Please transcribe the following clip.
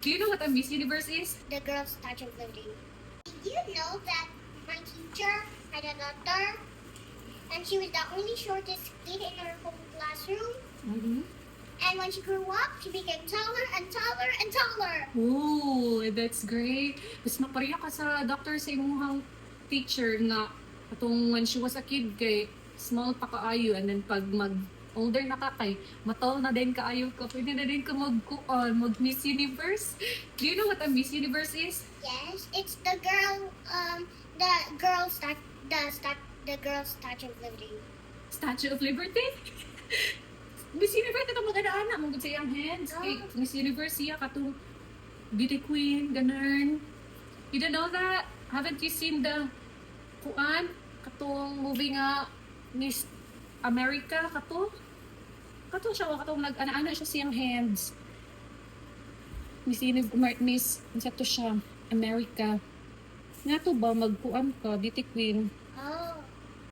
Do you know what a Miss Universe is? The girls' touch of living. Did you know that my teacher had a daughter, and she was the only shortest kid in her whole classroom? Mm-hmm. And when she grew up, she became taller and taller and taller. Oh, that's great. Mas mapareha ka sa doctor sa imuhang teacher na atong when she was a kid kay small pa kaayo and then pag older na ka kay matol na din kaayo ka pwede na din ka mag Miss Universe. Do you know what a Miss Universe is? Yes, it's the girls' touch of living. Statue of Liberty? Miss Universe ito magana-ana mong sa iyang hands. Kay Miss Universe siya katong beauty queen, ganun. You don't know that? Haven't you seen the kuan? Katong movie nga Miss America kato? Kato siya, katong nag-ana-ana siya siyang hands. Miss, isa to siya, America. Nga to ba, magkuan ka, beauty queen.